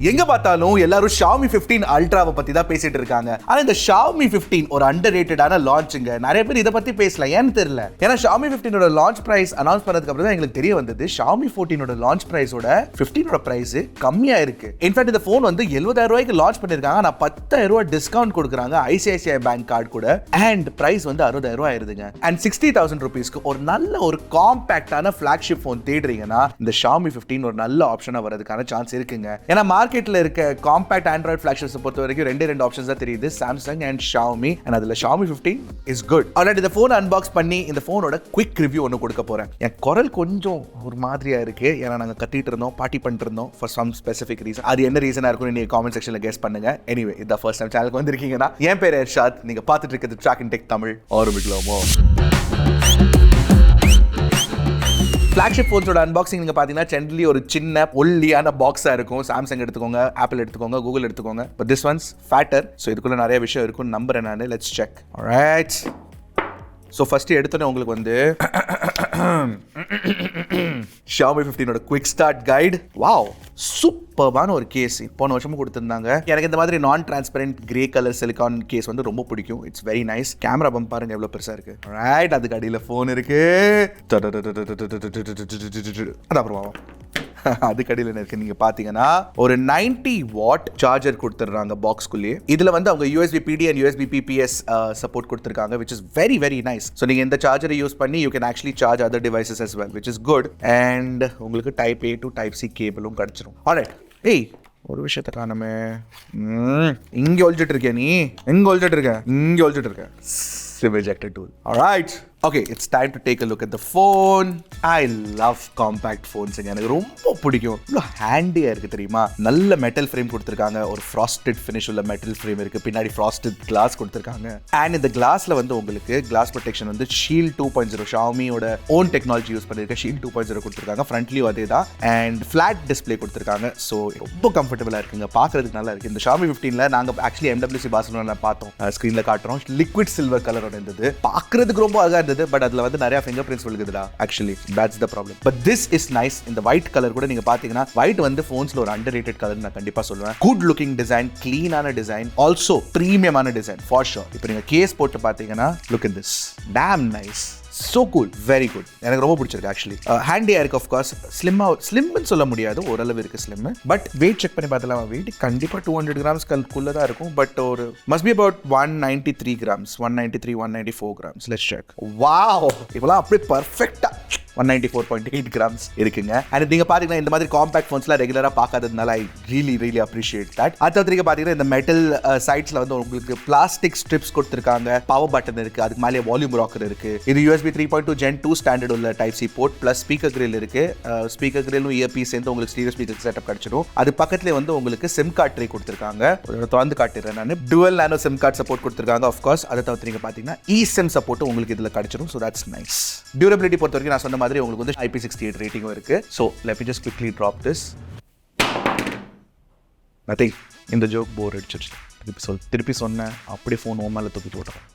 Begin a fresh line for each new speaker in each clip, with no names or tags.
எங்க பார்த்தாலும் எல்லாரும் Xiaomi 15 Ultraவை பத்தி தான் பேசிட்டு இருக்காங்க. ஆனா இந்த Xiaomi 15 ஒரு அண்டர்ரேட்டடான லான்ச்ங்க. நிறைய பேர் இத பத்தி பேசல, ஏன்னு தெரியல. ஏன்னா Xiaomi 15 ஓட லான்ச் பிரைஸ் அனௌன்ஸ் பண்ணதுக்கு அப்புறம் தான் எங்களுக்கு தெரிய வந்தது Xiaomi 14 ஓட லான்ச் பிரைஸோட 15 ஓட பிரைஸ் கம்மியா இருக்கு. இன்ஃபேக்ட் இந்த போன் வந்து 70,000 ரூபாய்க்கு லான்ச் பண்ணிருக்காங்க. ஆனா 10,000 ரூபாய் டிஸ்கவுண்ட் கொடுக்குறாங்க ICICI பேங்க் கார்டு கூட. அண்ட் பிரைஸ் வந்து 60,000 ரூபாய் ஆயிருதுங்க. அண்ட் 60,000 ரூபீஸ்க்கு ஒரு நல்ல ஒரு காம்பாக்டான ஃபிளாக்ஷிப் போன் தேடுறீங்கன்னா இந்த Xiaomi 15 ஒரு நல்ல ஆப்ஷனா வரதுக்கான சான்ஸ் இருக்குங்க. ஏன்னா மார்க்கெட்ல இருக்க காம்பாக்ட் ஆண்ட்ராய்ட் ஃபிளாக்ஷிப்ஸ் பொறுத்த வரைக்கும் ரெண்டு ஆப்ஷன்ஸ் தான் தெரியுது, சாம்சங் அண்ட் Xiaomi. அண்ட் அதுல Xiaomi 15 இஸ் குட். ஆல்ரெடி இந்த போன் அன்பாக்ஸ் பண்ணி இந்த போனோட குவிக் ரிவ்யூ ஒன்று கொடுக்க போறேன். என் குரல் கொஞ்சம் ஒரு மாதிரியா இருக்கு, ஏன்னா நாங்க கத்திட்டு இருந்தோம், பார்ட்டி பண்ணிட்டு இருந்தோம் ஃபார் சம் ஸ்பெசிஃபிக் ரீசன். அது என்ன ரீசனா இருக்கும் நீங்க காமெண்ட் செக்ஷன்ல கெஸ் பண்ணுங்க. எனிவே இந்த ஃபர்ஸ்ட் டைம் சேனலுக்கு வந்திருக்கீங்கன்னா என் பேர் எர்ஷாத், நீங்க பார்த்துட்டு இருக்கிறது Trakin Tech தமிழ். ஆரம்பிக்கலாமா? ஃபிளாக்ஷிப் ஃபோன்ஸோட அன்பாக்சிங் நீங்கள் பார்த்தீங்கன்னா ஜென்ரலி ஒரு சின்ன ஒல்லியான பாக்ஸாக இருக்கும். சாம்சங் எடுத்துக்கோங்க, ஆப்பிள் எடுத்துக்கோங்க, கூகுள் எடுத்துக்கோங்க. But this one's fatter. So இதுக்குள்ள நிறைய விஷயம் இருக்கும் நம்புறேன் நான். Let's check. Alright. So first எடுத்தோன்னே உங்களுக்கு வந்து Xiaomi 15 quick start guide. Wow, சூப்பர்பான ஒரு கேஸ். போன வருஷமும் கொடுத்துருந்தாங்க. எனக்கு இந்த மாதிரி நான் transparent grey colour silicone case வந்து ரொம்ப பிடிக்கும். It's very nice. Camera bump பாருங்க எவ்வளவு பெருசா இருக்கு. ரைட், அதுக்கு அடியில் ஃபோன் இருக்கு. அப்புறம் அதுக்கு அடியில் இருக்கு. நீங்க பாத்தீங்கன்னா ஒரு 90 வாட் சார்ஜர் கொடுத்துறாங்க பாக்ஸ்குள்ளேயே. இதுல வந்து அவங்க USB PD and USB PPS support கொடுத்திருக்காங்க, which is very very nice. So நீங்க இந்த சார்ஜரை யூஸ் பண்ணி you can actually charge other devices as well, which is good. And உங்களுக்கு type A to type C கேபிளும் கிடைச்சிரும். ஆல்ரைட். ஏய், ஒரு விஷயத்தை காணமே. இங்க ஒளிச்சிட்டு இருக்க நீ. எங்க ஒளிச்சிட்டு இருக்க? இங்க ஒளிச்சிட்டு இருக்க. SIM ejector tool. All right. Okay, it's time to take a look at the phone. I love compact phones. எனக்கு ரொம்ப பிடிக்கும். இவ்வளோ ஹேண்டியா இருக்கு தெரியுமா? நல்ல மெட்டல் ஃப்ரேம் கொடுத்துருக்காங்க. ஒரு ஃப்ராஸ்டட் ஃபினிஷ் உள்ள மெட்டல் ஃப்ரேம் இருக்கு. பின்னாடி ஃப்ராஸ்டட் கிளாஸ் கொடுத்துருக்காங்க. அண்ட் இந்த கிளாஸ்ல வந்து உங்களுக்கு கிளாஸ் ப்ரொடெக்ஷன் வந்து ஷீல்ட் 2.0 ஷாமியோட ஓன் டெக்னாலஜி யூஸ் பண்ணிருக்க ஷீல்ட் 2.0 கொடுத்துருக்காங்க. ஃப்ரண்ட்லியும் அதே தான். அண்ட் ஃபிளாட் டிஸ்பிளே கொடுத்துருக்காங்க. ஸோ ரொம்ப கம்ஃபர்டபுளா இருக்குங்க, பார்க்கறதுக்கு நல்லா இருக்கு. இந்த Xiaomi 15ல நாங்க ஆக்சுவலி MWC பார்சலோனா பார்த்தோம். ஸ்கிரீன்ல காட்டுறோம். லிக்விட் சில்வர் கலரோட இருந்தது. பார்க்கறதுக்கு ரொம்ப அழகா இருந்தது. பட் அதுல வந்து நிறைய ஃபிங்கர் பிரிண்ட்ஸ் விழுகுதுடா. Actually that's the problem. But this is nice. இந்த white கலர் கூட நீங்க பாத்தீங்கன்னா white வந்து phonesல ஒரு underrated கலர் நான் கண்டிப்பா சொல்லுவேன். good looking design, clean ஆன design, also premium ஆன design for sure. இப்போ நீங்க கேஸ் போட்டு பாத்தீங்கன்னா look at this. Damn nice. So cool, very good. எனக்கு ரொம்ப பிடிச்சிருக்கு ஆக்சுவலி. ஹேண்டியா இருக்கு. ஆஃப் கோர்ஸ் ஸ்லிம்னு சொல்ல முடியாது, ஓரளவு இருக்கு ஸ்லிம். பட் வெயிட் செக் பண்ணி பார்த்தலாம். வெயிட் கண்டிப்பா 200 கிராம்ஸ் குள்ள தான் இருக்கும். பட் ஒரு must be about 193 grams, 193 194 grams. Let's check. Wow, இப்போலாம் அப்படியே பர்ஃபெக்ட்டா 194.8 கிராம்ஸ் இருக்குங்க. அண்ட் நீங்க பாத்தீங்கன்னா இந்த மாதிரி காம்பாக்ட் ஃபோன்ஸ்லாம் ரெகுலரா பார்க்காததுனால ஐ ரியலி அப்ரிஷியேட் தட். அடுத்த நீங்க பாத்தீங்கன்னா இந்த மெட்டல் சைட்ஸ்ல வந்து உங்களுக்கு பிளாஸ்டிக் ஸ்ட்ரிப்ஸ் கொடுத்துருக்காங்க. பவர் பட்டன் இருக்கு, அதுக்கு மேலே வால்யூம் ராக்கர் இருக்கு. இது USB 3.2 Gen 2 ஸ்டாண்டர்ட் உள்ள type C port plus speaker grill இருக்கு. ஸ்பீக்கர் கிரிலும் இயர்பீஸ் சேர்ந்து உங்களுக்கு ஸ்டீரியோ ஸ்பீக்கர் செட்டப் கிடைச்சிடும். அது பக்கத்துல வந்து உங்களுக்கு சிம் கார்டு ட்ரே கொடுத்துருக்காங்க. திறந்து காட்டுறேன் நான். Dual nano SIM card support கொடுத்துருக்காங்க. ஆஃப் கோர்ஸ் அதை தவிர்த்து நீங்க பாத்தீங்கன்னா eSIM சப்போர்ட் உங்களுக்கு இதுல கிடைச்சிடும். So that's nice. டியூரபிலிட்டி பொறுத்த வரைக்கும் நான் சொன்ன மாதிரி உங்களுக்கு வந்து IP68 ரேட்டிங்கும் இருக்கு. So let me just quickly drop this. Nothing. இந்த ஜோக் போர் அடிச்சிருச்சு. திருப்பி சொன்னேன் அப்படியே ஃபோன் ஓ மேல தூக்கி போட்டுறேன்.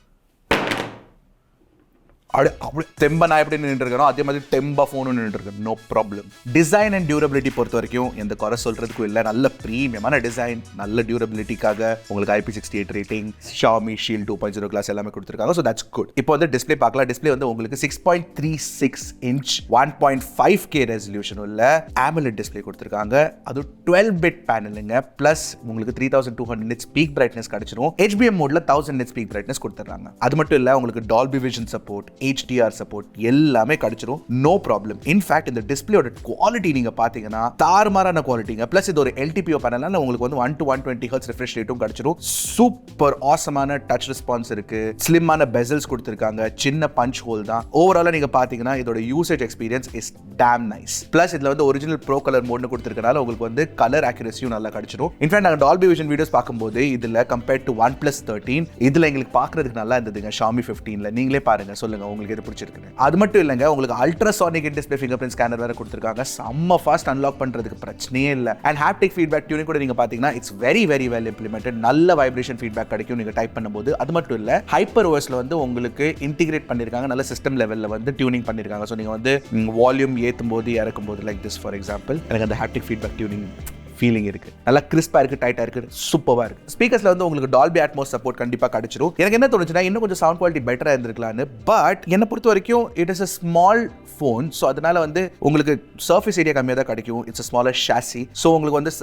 அப்படி தெம்பா நான் எப்படி நின்று இருக்கணும் அதே மாதிரி தெம்பா ஃபோனும் நின்று இருக்கேன். No problem. Design and durability பொறுத்த வரைக்கும் எந்த குறை சொல்றதுக்கும் இல்லை. நல்ல ப்ரீமியமான டிசைன், நல்ல டியூரபிலிட்டிக்காக உங்களுக்கு IP68 rating, Xiaomi Shield 2.0 class எல்லாமே கொடுத்துருக்காங்க. So that's good. இப்போ வந்து டிஸ்பிளே பார்க்கலாம். டிஸ்பிளே வந்து உங்களுக்கு 6.36 இன்ச் 1.5K ரெசல்யூஷன் உள்ள AMOLED டிஸ்பிளே கொடுத்துருக்காங்க. அது 12-bit பேனலுங்க. பிளஸ் உங்களுக்கு 3200 nits பீக் பிரைட்னஸ் கிடைச்சிரும். HBM மோட்ல 1000 nits பீக் பிரைட்னஸ் கொடுத்துறாங்க. அது மட்டும் இல்லை உங்களுக்கு Dolby vision support, HDR support எல்லாமே கிடைச்சிரும். No problem. இன்ஃபேக்ட் இந்த டிஸ்பிளேயோட குவாலிட்டி நீங்க பாத்தீங்கன்னா தாறுமாறான குவாலிட்டிங்க. பிளஸ் இது ஒரு LTPO பேனல்னால உங்களுக்கு வந்து 1 to 120 Hz refresh ரேட்டும் கிடைச்சிரும். சூப்பர் ஆசமான டச் ரெஸ்பான்ஸ் இருக்கு. ஸ்லிம்மான பெசல்ஸ் கொடுத்திருக்காங்க. சின்ன பஞ்ச் ஹோல் தான். ஓவராலா நீங்க பாத்தீங்கன்னா இதோட usage experience is dam nice. Plus இதுல வந்து ஒரிஜினல் ப்ரோ கலர் மோட்னு கொடுத்திருக்கனால உங்களுக்கு வந்து கலர் அக்யூரசியும் நல்லா கிடைச்சிரும். இன்ஃபேக்ட் நாங்க டால்பி விஷன் வீடியோஸ் பார்க்கும்போது இதுல கம்பேர்ட் டு OnePlus 13 இதுல எங்களுக்கு பார்க்கிறதுக்கு நல்லா இருந்ததுங்க. Xiaomi 15ல நீங்களே பாருங்க, சொல்லுங்க உங்களுக்கு எது பிடிச்சிருக்கு. அது மட்டும் இல்லைங்க, உங்களுக்கு ultrasonic display finger print scanner வேற கொடுத்திருக்காங்க. செம்ம ஃபாஸ்ட் அன்லாக் பண்றதுக்கு பிரச்சனையே இல்லை. அண்ட் ஹாப்டிக் ஃபீட்பேக் டியூனிங் கூட நீங்க பாத்தீங்கன்னா இட்ஸ் வெரி வெல் இம்ப்ளிமெண்டட். நல்ல வைப்ரேஷன் ஃபீட்பேக் கிடைக்கும் நீங்க டைப் பண்ணும்போது. அது மட்டும் இல்ல, ஹைப்பர் ஓஎஸ்ல வந்து உங்களுக்கு இன்டிகிரேட் பண்ணிருக்காங்க. நல்ல சிஸ்டம் லெவல்ல வந்து டியூனிங் பண்ணிருக்காங்க. ஸோ நீங்க வந்து வால்யூம் ஏற்றும் போது இறக்கும் போது லைக் திஸ் ஃபார் எக்ஸாம்பிள் எனக்கு அந்த ஹாப்டிக் ஃபீட்பேக் டியூனிங் ஃபீலிங் இருக்கு. நல்லா கிறிஸ்பா இருக்கு, டைட்டா இருக்கு, சூப்பரா இருக்கு. ஸ்பீக்கர்ஸ்ல வந்து உங்களுக்கு டால்பி அட்மாஸ் சப்போர்ட் கண்டிப்பா கிடைச்சிரும். எனக்கு என்ன தோணுச்சுன்னா இன்னும் கொஞ்சம் சவுண்ட் குவாலிட்டி பெட்டரா இருந்திருக்கலாம்னு. பட் என்ன பொறுத்த வரைக்கும் it is a small phone. So அதனால வந்து உங்களுக்கு சர்ஃபேஸ் ஏரியா கம்மியாக தான் கிடைக்கும். It's a smaller chassis. So உங்களுக்கு வந்து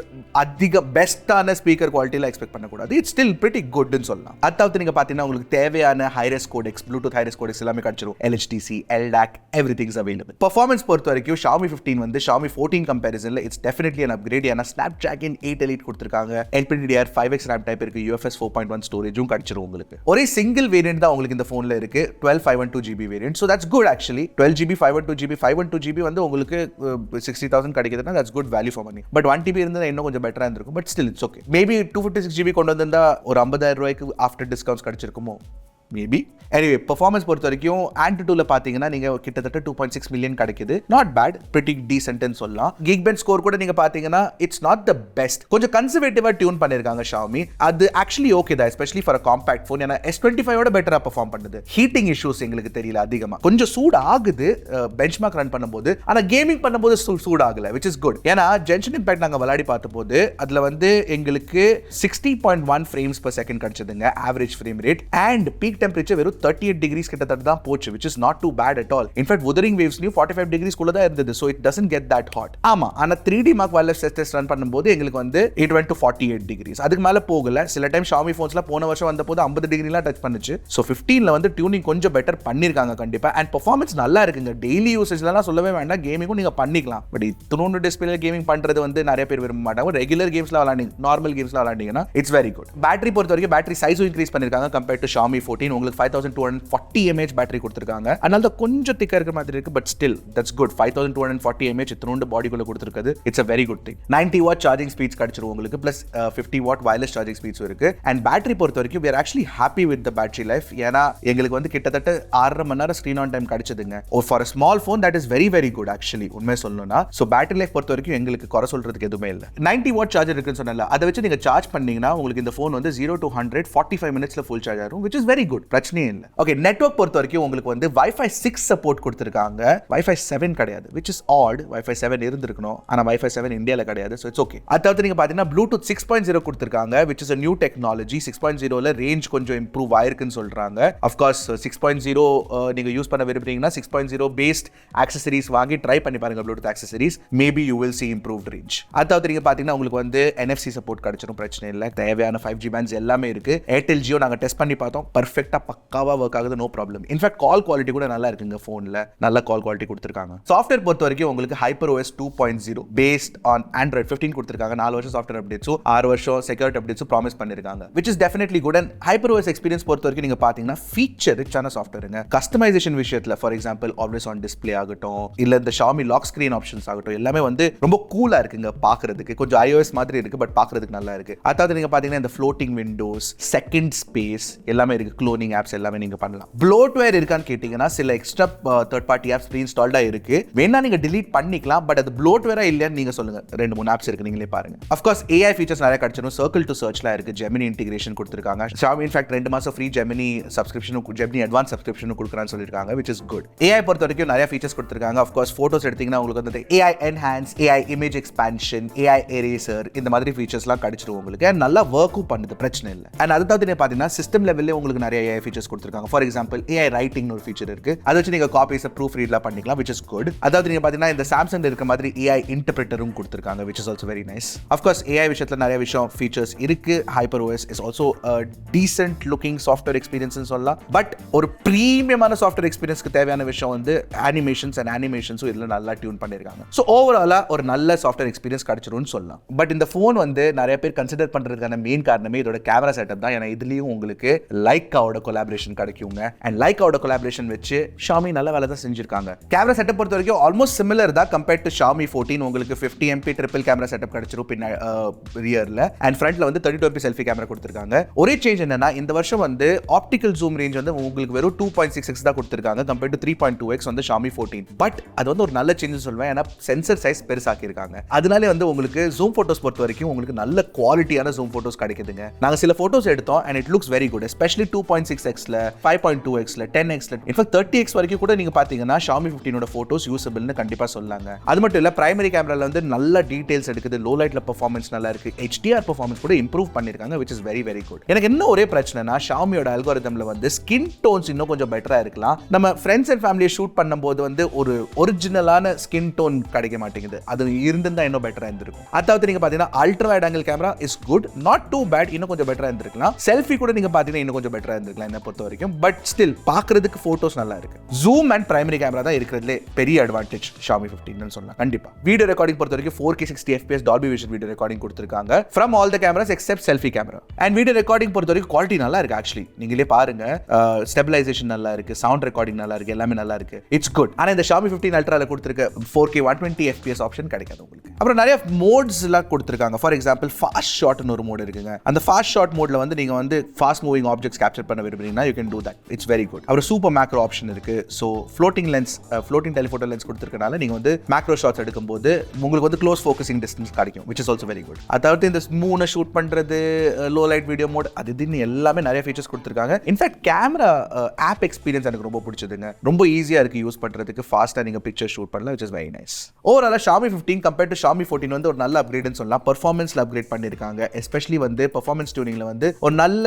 அதிக பெஸ்ட்டான ஸ்பீக்கர் குவாலிட்டியில் எக்ஸ்பெக்ட் பண்ணக்கூடாது. இட்ஸ் ஸ்டில் பிரிட்டி குட்னு சொல்லலாம். அதாவது நீங்கள் பார்த்தீங்கன்னா உங்களுக்கு தேவையான hi-res codex, Bluetooth hi-res codex எல்லாமே கிடைச்சிரும். LHDC, LDAC, everything is available. Performance பொறுத்த வரைக்கும் Xiaomi 15 வந்து Xiaomi 14 கம்பேரிசன்ல இட்ஸ் டெஃபினெட்லி an upgrade. ஏன்னா Snapdragon 8 Elite கொடுத்திருக்காங்க. LPDDR5X RAM டைப் இருக்கு. UFS 4.1 ஸ்டோரேஜும் கிடைச்சிரும் உங்களுக்கு. ஒரே சிங்கிள் வேரியன்ட் தான் உங்களுக்கு இந்த ஃபோன்ல இருக்கு. 12512GB variant. So that's good actually. 12GB 512GB 512GB வந்து உங்களுக்கு 60,000 கிடைக்குதுன்னா that's good value for money. But 1TB இருந்தா இன்னும் கொஞ்சம் பெட்டரா இருந்திருக்கும். But still it's okay. Maybe 256GB கொண்டு வந்திருந்தா ஒரு 50,000 ரூபாய்க்கு ஆஃப்டர் டிஸ்கவுண்ட்ஸ் கிடைச்சிருக்குமோ மேபி. எனிவே பெர்ஃபார்மன்ஸ் பொறுத்த வரைக்கும் Antutuல பார்த்தீங்கன்னா நீங்கள் கிட்டத்தட்ட 2.6 மில்லியன் கிடைக்குது. நாட் பேட், பிரிட்டி டீசென்ட்னு சொல்லலாம். Geekbench ஸ்கோர் கூட நீங்கள் பார்த்தீங்கன்னா இட்ஸ் நாட் த பெஸ்ட். கொஞ்சம் கன்சர்வேட்டிவாக டியூன் பண்ணியிருக்காங்க Xiaomi. அது ஆக்சுவலி ஓகே தான், especially for a compact phone. ஏன்னா S25 பெட்டராக பெர்ஃபார்ம் பண்ணுது. ஹீட்டிங் இஷ்யூஸ் எங்களுக்கு தெரியல அதிகமாக. கொஞ்சம் சூடு ஆகுது பெஞ்ச் மார்க் ரன் பண்ணும்போது. ஆனால் கேமிங் பண்ணும்போது சூடு ஆகலை, விச் இஸ் குட். ஏன்னா ஜென்ஷன் இம்பாக்ட் நாங்கள் விளையாடி பார்த்தபோது அதில் வந்து எங்களுக்கு 60.1 frames per second கிடைச்சதுங்க average frame rate. And peak temperature வெறும் 38 degrees கிட்டத்தட்ட தான் போச்சு, which is not too bad at all. In fact, wuthering wavesலயும் 45 degrees குள்ள தான் இருந்தது. So it doesn't get that hot. ஆமா, ஆனா 3D Mark wireless test run பண்ணும்போது எங்களுக்கு வந்து it went to 48 degrees. அதுக்கு மேல போகல. சில டைம் Xiaomi phonesல போன வருஷம் வந்தபோது 50 டிகிரிலாம் டச் பண்ணுச்சு. So 15ல வந்து டியூனிங் கொஞ்சம் பெட்டர் பண்ணிருக்காங்க கண்டிப்பா. அண்ட் பெர்ஃபார்மன்ஸ் நல்லா இருக்குங்க. டெய்லி யூசேஜ்லாம் சொல்லவே வேண்டாம், கேமிங்கும் நீங்க பண்ணிக்கலாம். பட் இத்தனோண்டு டிஸ்பிளேல கேமிங் பண்றது வந்து நிறைய பேர் விரும்ப மாட்டாங்க. ரெகுலர் கேம்ஸ்ல விளையாடுங்க, நார்மல் கேம்ஸ்ல விளையாடுங்கன்னா இட்ஸ் வெரி குட். பேட்டரி பொறுத்த வரைக்கும் பேட்டரி சைஸும் இன்க்ரீஸ் பண்ணிருக்காங்க கம்பேர்ட் டு Xiaomi 14. உங்களுக்கு 5240 mAh பேட்டரி கொடுத்திருக்காங்க. அதனால தான் கொஞ்சம் திக்கா இருக்கிற மாதிரி இருக்கு. But still that's good. 5240 mAh இத்தனோண்டு பாடிக்குள்ள கொடுத்திருக்குது. இட்ஸ் a very good thing. 90 watt charging speeds கிடைச்சிரும் உங்களுக்கு. பிளஸ் 50 watt வயர்லெஸ் சார்ஜிங் ஸ்பீட்ஸும் இருக்கு. அண்ட் பேட்டரி பொறுத்த வரைக்கும் we are actually happy with the battery life. ஏன்னா எங்களுக்கு வந்து கிட்டத்தட்ட 6.5 மணி நேரம் ஸ்கிரீன் ஆன் டைம் கிடைச்சதுங்க. For a small phone that is very very good actually. உண்மையை சொல்லணும்னா ஸோ பேட்டரி லைஃப் பொறுத்த வரைக்கும் எங்களுக்கு குறை சொல்றதுக்கு எதுவுமே இல்லை. 90 watt சார்ஜர் இருக்குன்னு சொன்னல, அதை வச்சு நீங்க சார்ஜ் பண்ணீங்கன்னா உங்களுக்கு இந்த ஃபோன் வந்து 0 to 100 45 minutesல ஃபுல் சார்ஜ் ஆகும், which is very good. பிரச்சனையே இல்லை. ஓகே, நெட்வொர்க் பொறுத்த வரைக்கும் உங்களுக்கு வந்து Wi-Fi 6 சப்போர்ட் கொடுத்திருக்காங்க. Wi-Fi 7 கிடையாது, which is odd. Wi-Fi 7 இருந்திருக்கணும், ஆனா Wi-Fi 7 இந்தியால கிடையாது. So it's okay. அதாவது நீங்க பாத்தீங்கன்னா Bluetooth 6.0 கொடுத்திருக்காங்க, which is a new technology. 6.0ல ரேஞ்ச் கொஞ்சம் இம்ப்ரூவ் ஆயிருக்குன்னு சொல்றாங்க. Of course 6.0 நீங்க யூஸ் பண்ண விரும்புறீங்கன்னா 6.0 பேஸ்ட் ஆக்சஸரீஸ் வாங்கி ட்ரை பண்ணி பாருங்க. Bluetooth accessories maybe you will see improved range. அதாவது நீங்க பாத்தீங்கன்னா உங்களுக்கு வந்து NFC சப்போர்ட் கிடைச்சிரும், பிரச்சனை இல்லை. தேவையான 5G பேண்ட்ஸ் எல்லாமே இருக்கு. Airtel Jio நாங்க டெஸ்ட் பண்ணி பார்த்தோம், பர்ஃபெக்ட்டா பக்காவா வர்க் ஆகுது, no problem. In fact call quality கூட நல்லா இருக்குங்க ஃபோன்ல, நல்ல கால் குவாலிட்டி கொடுத்திருக்காங்க. சாஃப்ட்வேர் பொறுத்த வரைக்கும் உங்களுக்கு HyperOS 2.0 பேஸ்ட் ஆன் Android 15 கொடுத்திருக்காங்க. 4 வருஷம் சாஃப்ட்வேர் அப்டேட்ஸும் 6 வருஷம் செக்யூரிட்டி அப்டேட்ஸும் ப்ராமிஸ் பண்ணிருக்காங்க, which is definitely good. And HyperOS experience பொறுத்த வரைக்கும் நீங்க பாத்தீங்கன்னா ஃபீச்சர் ரிச்சான சாஃப்ட்வேருங்க. கஸ்டமைசேஷன் விஷயத்துல for example always on display ஆகட்டும், இல்ல இந்த Xiaomi லாக் ஸ்கிரீன் ஆப்ஷன்ஸ் ஆகட்டும், எல்லாமே வந்து ரொம்ப கூலா இருக்குங்க பாக்குறதுக்கு. கொஞ்சம் iOS மாதிரி இருக்கு, பட் பாக்குறதுக்கு நல்லா இருக்கு. அதாவது நீங்க பாத்தீங்கன்னா இந்த ஃப்ளோட்டிங் விண்டோஸ், செகண்ட் ஸ்பேஸ் எல்லாமே இருக்கு. க்ளோனிங் ஆப்ஸ் எல்லாமே நீங்க பண்ணலாம். ப்ளோட்வேர் இருக்கான்னு கேட்டீங்கன்னா சில extra third party apps pre இன்ஸ்டால்டா இருக்கு, வேணா நீங்க delete பண்ணிக்கலாம். பட் அது ப்ளோட்வேரா இல்லையான்னு நீங்க சொல்லுங்க. 2-3 ஆப்ஸ் இருக்கு, நீங்களே பாருங்க. Of course AI ஃபீச்சர்ஸ் நிறைய கிடைச்சிரும். சர்க்கிள் டு சர்ச்லாம் இருக்கு, Gemini இன்டிகிரேஷன் கொடுத்திருக்காங்க. Xiaomi இன்ஃபேக்ட் 2 மாசம் ஃப்ரீ Gemini சப்ஸ்கிரிப்ஷனும் Gemini அட்வான்ஸ் சப்ஸ்கிரிப்ஷனும் கொடுக்குறான்னு சொல்லிருக்காங்க, which is good. AI பொறுத்த வரைக்கும் நிறைய ஃபீச்சர்ஸ் கொடுத்திருக்காங்க. Of course போட்டோஸ் எடுத்தீங்கன்னா உங்களுக்கு வந்து AI enhance, AI image expansion, AI eraser இந்த மாதிரி ஃபீச்சர்ஸ்லாம் கிடைச்சிரும் உங்களுக்கு. நல்லா வர்க்கும் பண்ணுது, பிரச்சனை இல்லை. அண்ட் அதுதான் பாத்தீங்கன்னா சிஸ்டம் லெவல்ல உங்களுக்கு நிறைய AI ஃபீச்சர்ஸ் கொடுத்திருக்காங்க. ஃபார் எக்ஸாம்பிள் AI ரைட்டிங் ஒரு ஃபீச்சர் இருக்கு, அதை வச்சு நீங்க காப்பீஸ் ப்ரூஃப் ரீட்லாம் பண்ணிக்கலாம், which is good. அதாவது நீங்க பாத்தீங்கன்னா இந்த சாம்சங் இருக்க மாதிரி AI இன்டர்பிரட்டரும் கொடுத்திருக்காங்க, which is also very nice. Of course AI விஷயத்துல நிறைய விஷயம் ஃபீச்சர்ஸ் இருக்கு. HyperOS is also a decent looking software experience னு சொல்லலாம். பட் ஒரு பிரீமியமான சாஃப்ட்வேர் எக்ஸ்பீரியன்ஸ்க்கு தேவையான விஷயம் வந்து அனிமேஷன்ஸ் அண்ட் அனிமேஷன்ஸும் இதுல நல்லா டியூன் பண்ணிருக்காங்க. ஸோ ஓவராலா ஒரு நல்ல சாஃப்ட்வேர் எக்ஸ்பீரியன்ஸ் கிடைச்சிரும்னு சொல்லலாம். பட் இந்த ஃபோன் வந்து நிறைய பேர் கன்சிடர் பண்றதுக்கான மெயின் காரணமே இதோட கேமரா செட்டப் தான். ஏன்னா இதுலயும் உங்களுக்கு லைக்காவோட கொலாபரேஷன் கிடைக்குங்க. அண்ட் லைக்காவோட கொலாபரேஷன் வச்சு Xiaomi நல்ல வேலை தான் செஞ்சிருக்காங்க. கேமரா செட்டப் பொறுத்த வரைக்கும் ஆல்மோஸ்ட் சிமிலர் தான் கம்பேர்ட் டு Xiaomi 14. உங்களுக்கு 50 MP ட்ரிபிள் கேமரா செட்டப் கிடைச்சிரும் பின்ன ரியர்ல. அண்ட் ஃப்ரண்ட்ல வந்து 32 MP செல்ஃபி கேமரா கொடுத்திருக்காங்க. ஒரே சேஞ்ச் என்னன்னா இந்த வருஷம் வந்து ஆப்டிகல் ஜூம் ரேஞ்ச் வந்து உங்களுக்கு வெறும் 2.6x தான் கொடுத்திருக்காங்க கம்பேர்ட் டு 3.2x வந்து Xiaomi 14. பட் அது வந்து ஒரு நல்ல சேஞ்ச் சொல்வேன். ஏன்னா சென்சர் சைஸ் பெருசாக்கி இருக்காங்க. அதனாலே வந்து உங்களுக்கு ஜூம் போட்டோஸ் பொறுத்த வரைக்கும் உங்களுக்கு நல்ல குவாலிட்டியான ஜூம் போட்டோஸ் கிடைக்குதுங்க. நாங்க சில போட்டோஸ் எடுத்தோம் and it looks very good, especially 2.6 2.6xல 5.2xல 10xல இன்ஃபேக்ட் 30x வரைக்கும் கூட நீங்க பாத்தீங்கன்னா Xiaomi 15 ஓட போட்டோஸ் யூசபிள்னு கண்டிப்பா சொல்லாங்க. அது மட்டும் இல்ல பிரைமரி கேமரால வந்து நல்ல டீடைல்ஸ் எடுக்குது, லோ லைட்ல பெர்ஃபார்மன்ஸ் நல்லா இருக்கு, HDR பெர்ஃபார்மன்ஸ் கூட இம்ப்ரூவ் பண்ணிருக்காங்க which is very very good. எனக்கு என்ன ஒரே பிரச்சனைனா Xiaomiயோட அல்காரிதம்ல வந்து ஸ்கின் டோன்ஸ் இன்னும் கொஞ்சம் பெட்டரா இருக்கலாம். நம்ம ஃப்ரெண்ட்ஸ் அண்ட் ஃபேமிலியை ஷூட் பண்ணும்போது வந்து ஒரு ஒரிஜினலான ஸ்கின் டோன் கிடைக்க மாட்டேங்குது. அது இருந்திருந்தா இன்னும் பெட்டரா இருந்திருக்கும். அதாவது நீங்க பாத்தீங்கன்னா ultra wide angle camera is good, not too bad, இன்னும் கொஞ்சம் பெட்டரா இருந்திருக்கலாம். செல்ஃபி கூட நீங்க பாத்தீங்கன்னா இன்னும் கொஞ்சம் பெட்டரா இருந்திருக்கலாம் என்ன பொறுத்த வரைக்கும். பட் ஸ்டில் பாக்குறதுக்கு போட்டோஸ் நல்லா இருக்கு. ஜூம் அண்ட் பிரைமரி கேமரா தான் இருக்கிறதுலே பெரிய அட்வான்டேஜ் Xiaomi 15 சொல்லலாம். கண்டிப்பா வீடியோ ரெக்கார்டிங் பொறுத்த வரைக்கும் 4K 60 FPS Dolby Vision video recording கொடுத்திருக்காங்க from all the cameras except selfie camera. and video recording பொறுத்த வரைக்கும் குவாலிட்டி நல்லா இருக்கு. ஆக்சுவலி நீங்களே பாருங்க, ஸ்டெபிலைசேஷன் நல்லா இருக்கு, சவுண்ட் ரெக்கார்டிங் நல்லா இருக்கு, எல்லாமே நல்லா இருக்கு. It's good. ஆனா இந்த Xiaomi 15 Ultraல கொடுத்திருக்க 4K 120 FPS ஆப்ஷன் கிடைக்காது உங்களுக்கு. அப்புறம் நிறைய மோட்ஸ் எல்லாம் கொடுத்திருக்காங்க. ஃபார் எக்ஸாம்பிள் ஃபாஸ்ட் ஷாட்னு ஒரு மோட் இருக்குங்க. அந்த ஃபாஸ்ட் ஷாட் மோட்ல வந்து நீங்க வந்து ஃபாஸ்ட் மூவிங் ஆப்ஜெக்ட்ஸ் கேப்சர் பண்ண விரும்புறீங்கன்னா you can do that. It's very good. அப்புறம் சூப்பர் மேக்ரோ ஆப்ஷன் இருக்கு. So floating lens, floating telephoto lens கொடுத்திருக்கனால நீங்க வந்து மேக்ரோ ஷாட்ஸ் எடுக்கும்போது உங்களுக்கு வந்து க்ளோஸ் ஃபோக்கஸிங் டிஸ்டன்ஸ் கிடைக்கும், which is also very good. அதாவது இந்த ஸ்மூனை ஷூட் பண்றது, லோ லைட் வீடியோ மோட், அது இதுன்னு எல்லாமே நிறைய ஃபீச்சர்ஸ் கொடுத்திருக்காங்க. இன்ஃபேக்ட் கேமரா ஆப் எக்ஸ்பீரியன்ஸ் எனக்கு ரொம்ப பிடிச்சதுங்க. ரொம்ப ஈஸியா இருக்கு யூஸ் பண்றதுக்கு, ஃபாஸ்டா நீங்க பிக்சர் ஷூட் பண்ணலாம், which is very nice. ஓவராலா Xiaomi 15 கம்பேர்ட் டு Xiaomi 14 வந்து ஒரு நல்ல அப்கிரேட்னு சொல்லலாம். பெர்ஃபார்மன்ஸ்ல அப்கிரேட் பண்ணிருக்காங்க. எஸ்பெஷலி வந்து பெர்ஃபார்மன்ஸ் டியூனிங்ல வந்து ஒரு நல்ல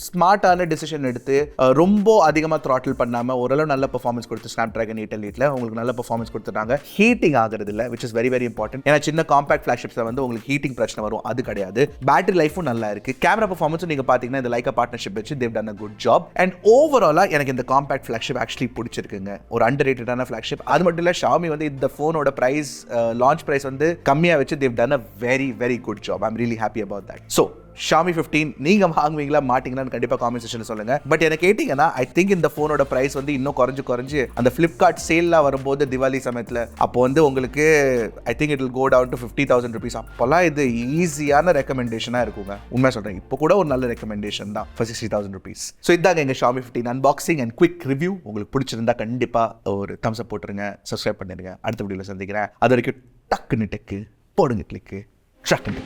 ஸ்மார்ட்டான டிசிஷன் எடுத்து ரொம்ப அதிகமா throttle பண்ணாம ஓரளவு நல்ல பெர்ஃபார்மன்ஸ் கொடுத்து Snapdragon 888ல உங்களுக்கு நல்ல பெர்ஃபார்மன்ஸ் கொடுத்துட்டாங்க. ஹீட்டிங் ஆகிறது இல்ல, which is very very important. ஏன்னா சின்ன காம்பாக்ட் ஃபிளாக்ஷிப்ஸ்ல வந்து உங்களுக்கு ஹீட்டிங் பிரச்சனை வரும், அது கிடையாது. பேட்டரி லைஃபும் நல்லா இருக்கு. கேமரா பெர்ஃபார்மன்ஸும் நீங்க பாத்தீங்கன்னா இந்த லைக்கா பார்ட்னர்ஷிப் வச்சு they've done a good job. and ஓவராலா எனக்கு இந்த காம்பாக்ட் ஃபிளாக்ஷிப் ஆக்சுவலி பிடிச்சிருக்குங்க. ஒரு அண்டர்ரேட்டடான ஃபிளாக்ஷிப். அது மட்டும் இல்ல Xiaomi வந்து இந்த போனோட பிரைஸ், லான்ச் பிரைஸ் வந்து கம்மியா வச்சு they've done a very very good job. I'm really happy about that. So Xiaomi 15 நீங்க வாங்குவீங்களா மாட்டீங்களான்னு கண்டிப்பா காமெண்ட் செக்ஷன்ல சொல்லுங்க. பட் எனக்கு கேட்டீங்கன்னா ஐ திங்க் இந்த போனோட பிரைஸ் வந்து இன்னும் குறைஞ்சு அந்த Flipkart சேல்ல வரும்போது திவாலி சமயத்துல அப்போ வந்து உங்களுக்கு I think it will go down to 50,000 rupees. அப்போலாம் இது ஈஸியான ரெக்கமெண்டேஷனா இருக்குங்க. உண்மை சொல்றேன், இப்போ கூட ஒரு நல்ல ரெக்கமெண்டேஷன் தான் for 60,000 rupees. ஸோ இதாங்க எங்க Xiaomi 15 unboxing and quick review. உங்களுக்கு பிடிச்சிருந்தா கண்டிப்பா ஒரு தம்ஸ் அப் போட்டுருங்க, சப்ஸ்கிரைப் பண்ணிருங்க. அடுத்த வீடியோல சந்திக்கிறேன். அது வரைக்கும் டக்குன்னு டெக்கு போடுங்க, கிளிக்கு ட்ராக்கின்.